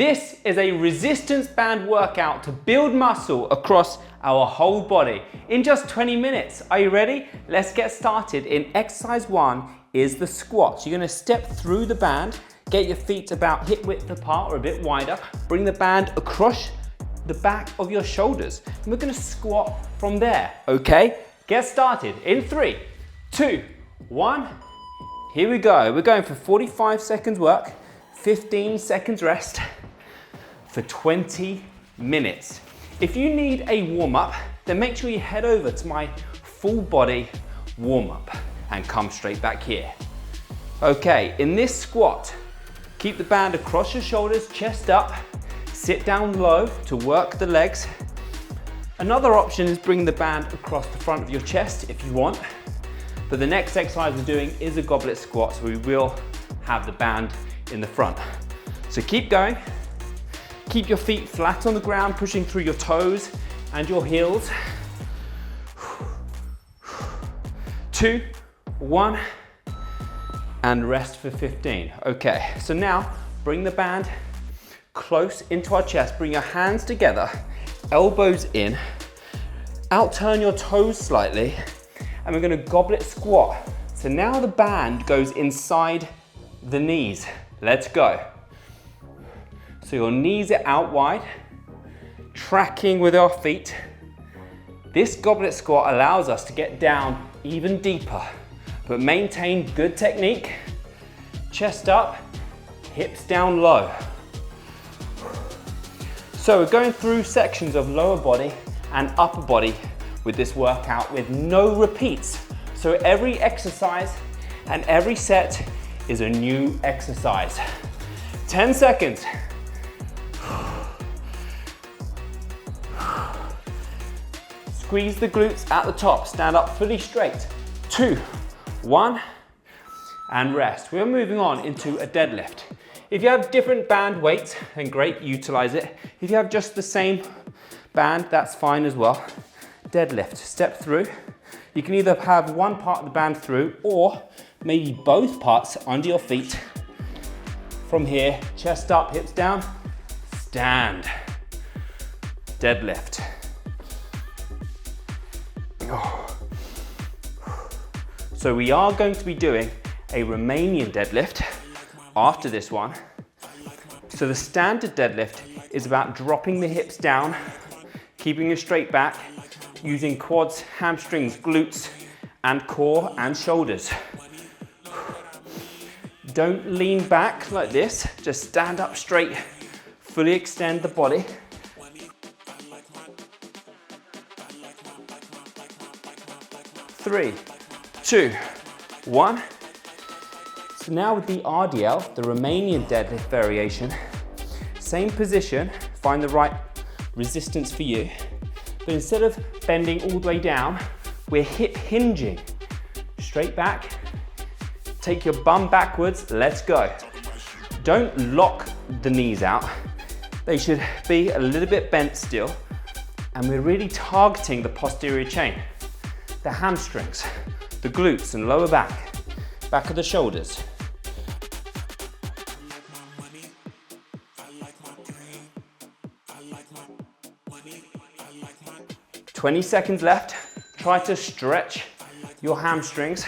This is a resistance band workout to build muscle across our whole body in just 20 minutes. Are you ready? Let's get started. In exercise 1 is the squat. You're going to step through the band, get your feet about hip width apart or a bit wider, bring the band across the back of your shoulders, and we're going to squat from there. Okay, get started in 3, 2, 1. Here we go. We're going for 45 seconds work, 15 seconds rest for 20 minutes. If you need a warm-up, then make sure you head over to my full body warm-up and come straight back here. Okay, in this squat, keep the band across your shoulders, chest up, sit down low to work the legs. Another option is bring the band across the front of your chest if you want. But the next exercise we're doing is a goblet squat, so we will have the band in the front. So keep going. Keep your feet flat on the ground, pushing through your toes and your heels. 2, 1, and rest for 15. Okay, so now bring the band close into our chest. Bring your hands together, elbows in, out-turn your toes slightly, and we're gonna goblet squat. So now the band goes inside the knees. Let's go. So your knees are out wide, tracking with our feet. This goblet squat allows us to get down even deeper, but maintain good technique. Chest up, hips down low. So we're going through sections of lower body and upper body with this workout with no repeats. So every exercise and every set is a new exercise. 10 seconds. Squeeze the glutes at the top, stand up fully straight. 2, 1, and rest. We're moving on into a deadlift. If you have different band weights, then great, utilize it. If you have just the same band, that's fine as well. Deadlift, step through. You can either have one part of the band through or maybe both parts under your feet. From here, chest up, hips down, stand. Deadlift. So we are going to be doing a Romanian deadlift after this one. So the standard deadlift is about dropping the hips down, keeping a straight back, using quads, hamstrings, glutes, and core and shoulders. Don't lean back like this, just stand up straight, fully extend the body. 3, 2, 1. So now with the RDL, the Romanian deadlift variation, same position, find the right resistance for you, but instead of bending all the way down, we're hip hinging. Straight back, take your bum backwards, let's go. Don't lock the knees out. They should be a little bit bent still, and we're really targeting the posterior chain, the hamstrings, the glutes and lower back, back of the shoulders. "20 seconds left. Try to stretch your hamstrings.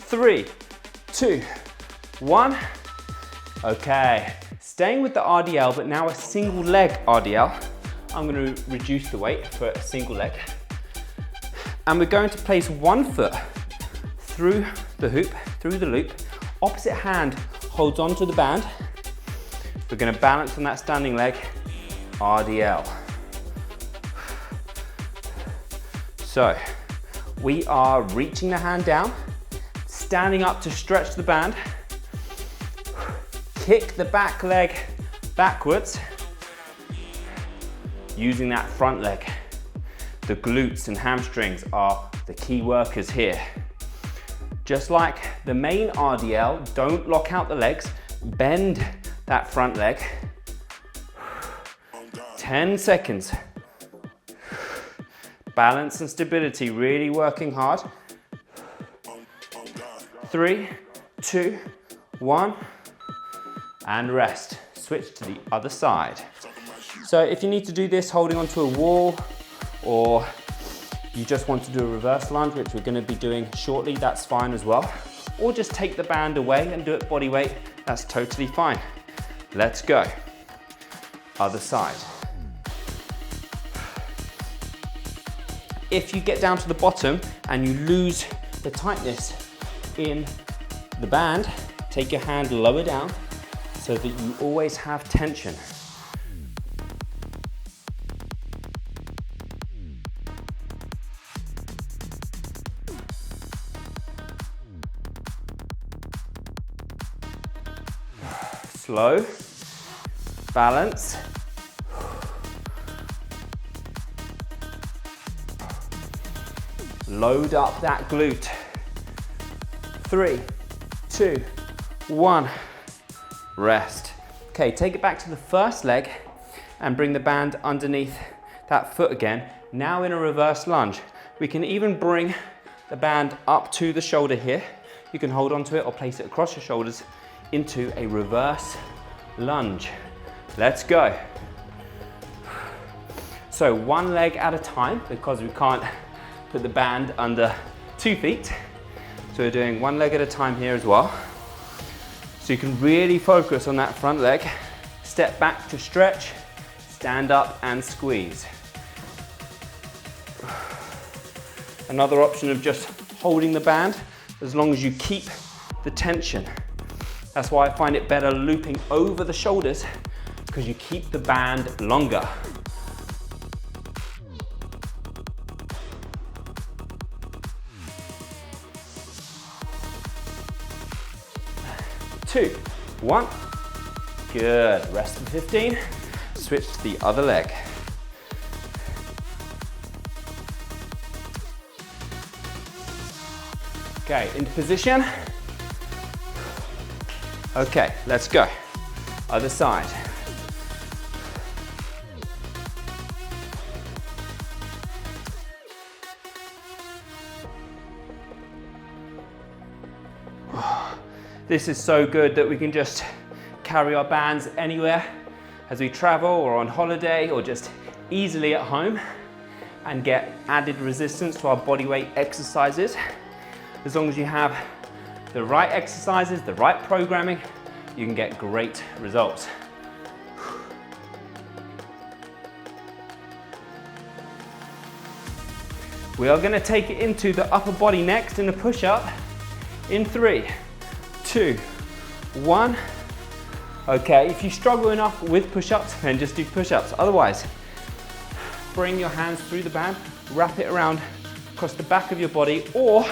Three, 2, 1. Okay, staying with the RDL, but now a single leg RDL. I'm going to reduce the weight for a single leg. And we're going to place one foot through the hoop, through the loop. Opposite hand holds onto the band. We're going to balance on that standing leg, RDL. So we are reaching the hand down, standing up to stretch the band, kick the back leg backwards, using that front leg. The glutes and hamstrings are the key workers here. Just like the main RDL, don't lock out the legs, bend that front leg. 10 seconds. Balance and stability, really working hard. 3, 2, 1, and rest. Switch to the other side. So if you need to do this holding onto a wall, or you just want to do a reverse lunge, which we're going to be doing shortly, that's fine as well. Or just take the band away and do it body weight, that's totally fine. Let's go. Other side. If you get down to the bottom and you lose the tightness in the band, take your hand lower down so that you always have tension. Slow, balance. Load up that glute. 3, 2, 1, rest. Okay, take it back to the first leg and bring the band underneath that foot again. Now in a reverse lunge. We can even bring the band up to the shoulder here. You can hold onto it or place it across your shoulders into a reverse lunge. Let's go. So one leg at a time, because we can't put the band under 2 feet. So we're doing one leg at a time here as well. So you can really focus on that front leg. Step back to stretch, stand up and squeeze. Another option of just holding the band as long as you keep the tension. That's why I find it better looping over the shoulders, because you keep the band longer. Two, 1, good, rest for 15, switch to the other leg. Okay, into position. Okay, let's go. Other side. This is so good that we can just carry our bands anywhere as we travel or on holiday or just easily at home and get added resistance to our body weight exercises. As long as you have the right exercises, the right programming, you can get great results. We are going to take it into the upper body next in a push-up in 3, 2, 1. Okay, if you struggle enough with push-ups, then just do push-ups. Otherwise, bring your hands through the band, wrap it around across the back of your body or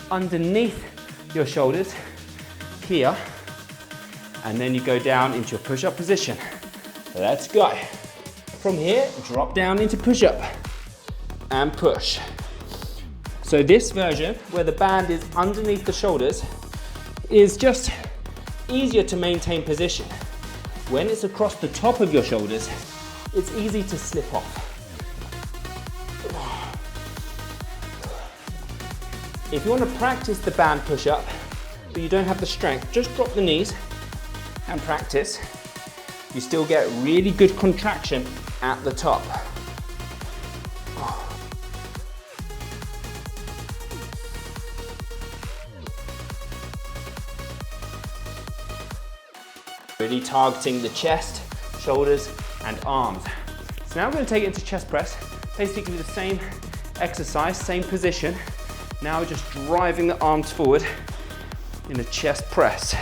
underneath your shoulders here, and then you go down into your push-up position. Let's go. From here, drop down into push-up and push. So this version, where the band is underneath the shoulders, is just easier to maintain position. When it's across the top of your shoulders, it's easy to slip off. If you want to practice the band push-up, but you don't have the strength, just drop the knees and practice. You still get really good contraction at the top. Really targeting the chest, shoulders, and arms. So now we're going to take it into chest press, basically the same exercise, same position. Now we're just driving the arms forward in a chest press.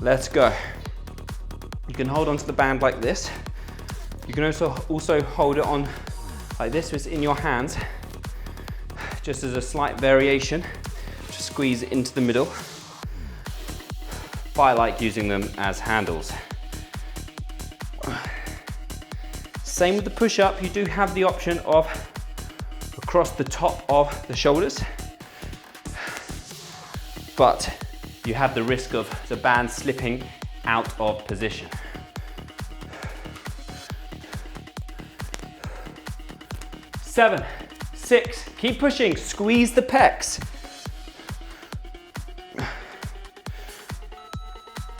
Let's go. You can hold onto the band like this. You can also hold it on like this, so it's in your hands, just as a slight variation. Just squeeze it into the middle. But I like using them as handles. Same with the push-up, you do have the option of across the top of the shoulders, but you have the risk of the band slipping out of position. 7, 6, keep pushing, squeeze the pecs.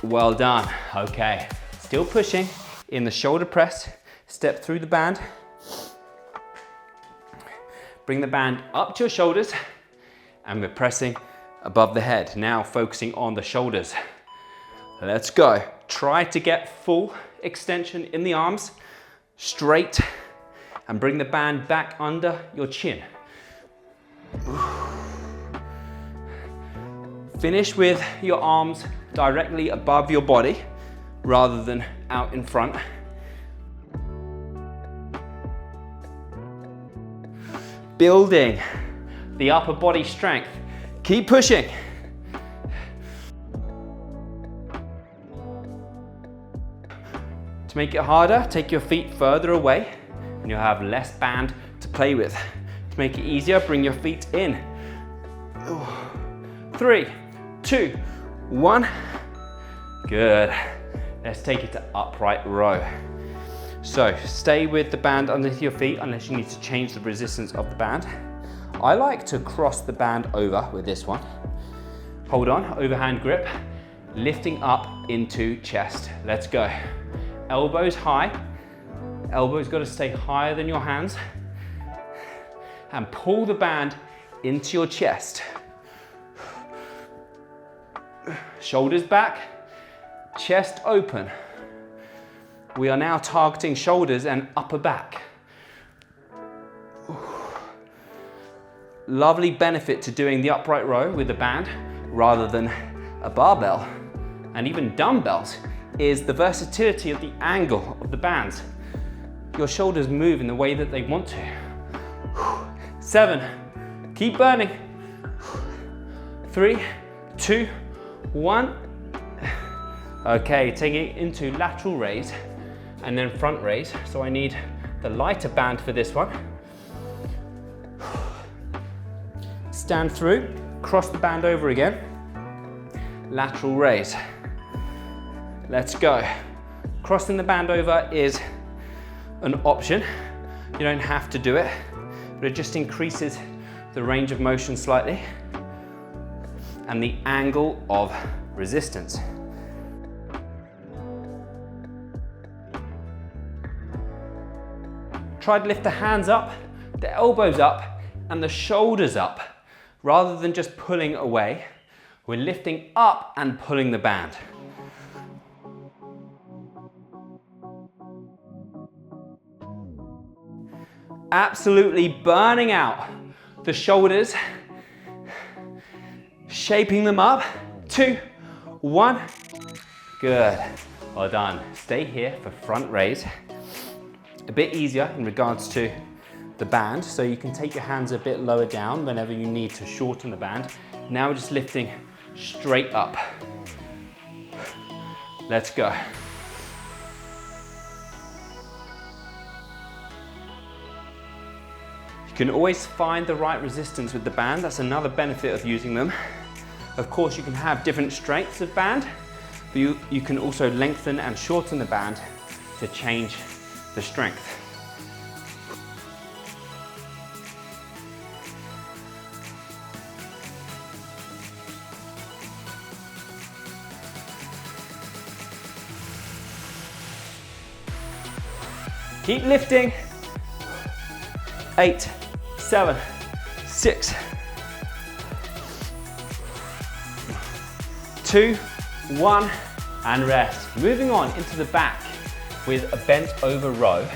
Well done, okay. Still pushing in the shoulder press, step through the band. Bring the band up to your shoulders and we're pressing above the head. Now focusing on the shoulders. Let's go. Try to get full extension in the arms, straight, and bring the band back under your chin. Finish with your arms directly above your body rather than out in front. Building the upper body strength. Keep pushing. To make it harder, take your feet further away and you'll have less band to play with. To make it easier, bring your feet in. 3, 2, 1. Good. Let's take it to upright row. So stay with the band underneath your feet unless you need to change the resistance of the band. I like to cross the band over with this one. Hold on, overhand grip, lifting up into chest. Let's go. Elbows high. Elbows got to stay higher than your hands. And pull the band into your chest. Shoulders back, chest open. We are now targeting shoulders and upper back. Lovely benefit to doing the upright row with the band rather than a barbell and even dumbbells is the versatility of the angle of the bands. Your shoulders move in the way that they want to. 7, keep burning. 3, 2, 1. Okay, taking it into lateral raise and then front raise. So I need the lighter band for this one. Stand through, cross the band over again. Lateral raise. Let's go. Crossing the band over is an option. You don't have to do it, but it just increases the range of motion slightly and the angle of resistance. Try to lift the hands up, the elbows up, and the shoulders up. Rather than just pulling away, we're lifting up and pulling the band. Absolutely burning out the shoulders, shaping them up. 2, 1. Good. Well done. Stay here for front raise. A bit easier in regards to the band, so you can take your hands a bit lower down whenever you need to shorten the band. Now we're just lifting straight up. Let's go. You can always find the right resistance with the band. That's another benefit of using them. Of course, you can have different strengths of band, but you can also lengthen and shorten the band to change the strength. Keep lifting. 8, 7, 6, 2, 1, and rest. Moving on into the back with a bent over row.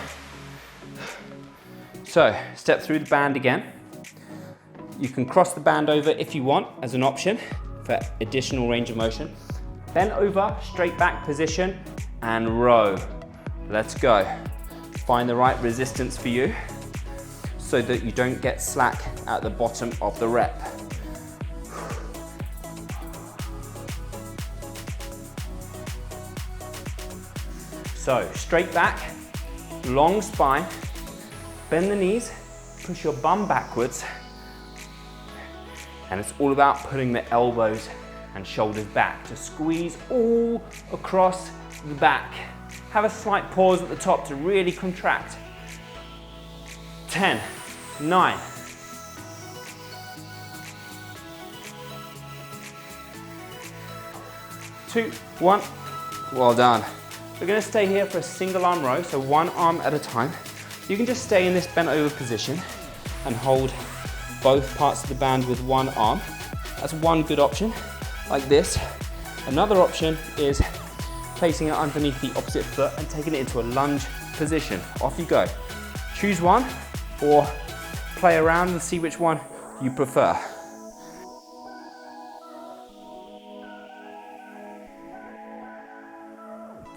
So step through the band again. You can cross the band over if you want as an option for additional range of motion. Bend over, straight back position, and row. Let's go. Find the right resistance for you so that you don't get slack at the bottom of the rep. So straight back, long spine, bend the knees, push your bum backwards, and it's all about putting the elbows and shoulders back to squeeze all across the back. Have a slight pause at the top to really contract. 10, 9. 2, 1. Well done. We're going to stay here for a single arm row, so one arm at a time. You can just stay in this bent over position and hold both parts of the band with one arm. That's one good option, like this. Another option is placing it underneath the opposite foot and taking it into a lunge position. Off you go. Choose one or play around and see which one you prefer.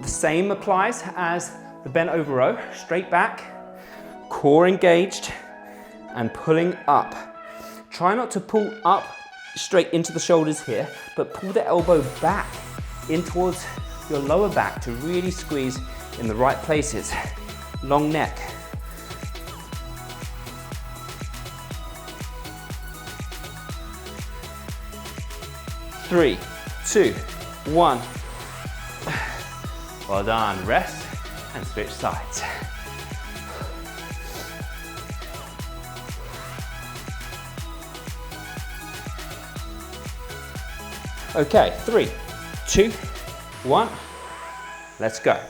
The same applies as the bent over row. Straight back, core engaged, and pulling up. Try not to pull up straight into the shoulders here, but pull the elbow back in towards your lower back to really squeeze in the right places. Long neck. Three, 2, 1. Well done. Rest and switch sides. Okay, 3, 2, 1. Let's go.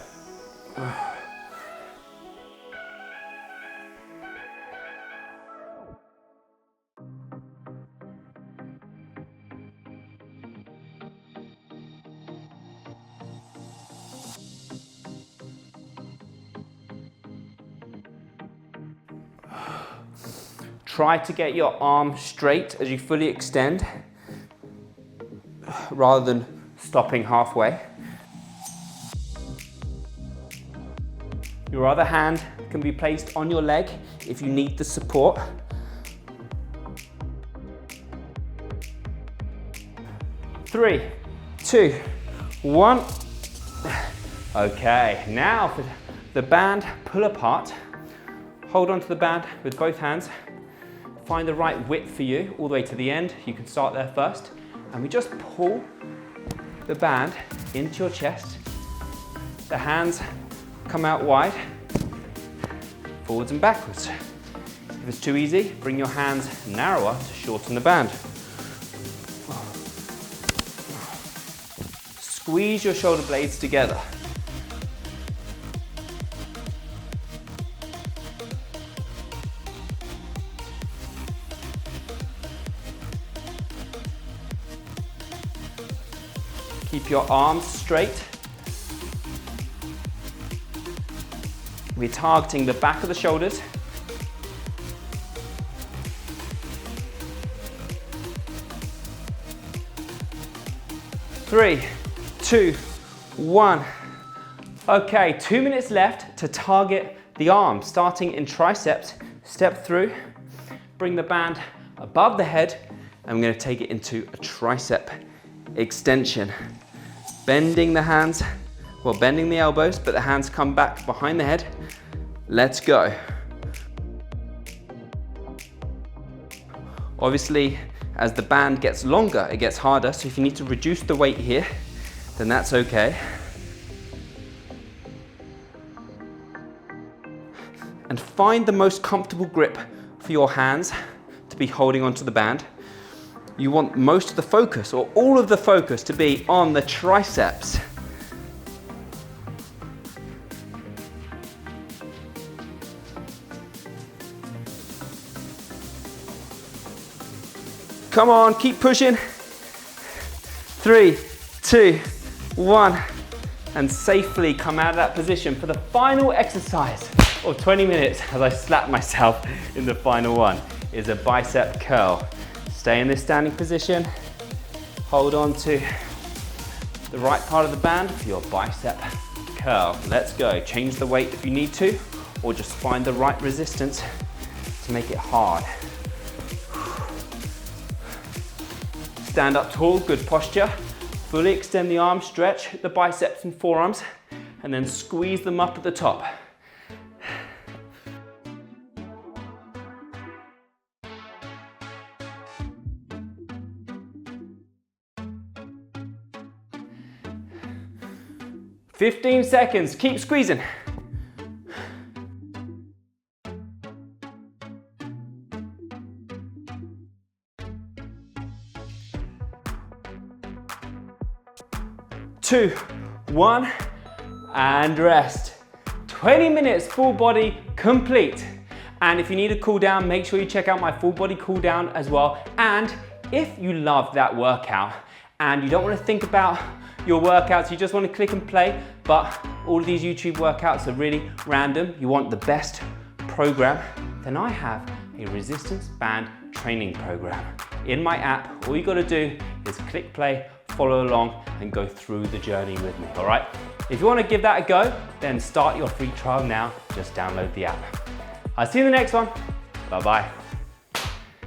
Try to get your arm straight as you fully extend, rather than stopping halfway. Your other hand can be placed on your leg if you need the support. Three, 2, 1. Okay, now for the band pull apart. Hold onto the band with both hands. Find the right width for you all the way to the end. You can start there first. And we just pull the band into your chest. The hands come out wide, forwards and backwards. If it's too easy, bring your hands narrower to shorten the band. Squeeze your shoulder blades together. Keep your arms straight. We're targeting the back of the shoulders. Three, 2, 1. Okay, 2 minutes left to target the arms. Starting in triceps, step through, bring the band above the head, and we're going to take it into a tricep extension. Bending the hands, well, bending the elbows, but the hands come back behind the head. Let's go. Obviously, as the band gets longer, it gets harder, so if you need to reduce the weight here, then that's okay. And find the most comfortable grip for your hands to be holding onto the band. You want most of the focus, or all of the focus, to be on the triceps. Come on, keep pushing. 3, 2, 1. And safely come out of that position for the final exercise of 20 minutes, as I slap myself in the final one, is a bicep curl. Stay in this standing position. Hold on to the right part of the band for your bicep curl. Let's go. Change the weight if you need to, or just find the right resistance to make it hard. Stand up tall, good posture. Fully extend the arms, stretch the biceps and forearms, and then squeeze them up at the top. "15 seconds, keep squeezing. 2, 1, and rest. 20 minutes full body complete. And if you need a cool down, make sure you check out my full body cool down as well. And if you love that workout and you don't want to think about your workouts, you just want to click and play, but all of these YouTube workouts are really random, you want the best program, then I have a resistance band training program. In my app, all you got to do is click play, follow along, and go through the journey with me, all right? If you want to give that a go, then start your free trial now. Just download the app. I'll see you in the next one. Bye-bye.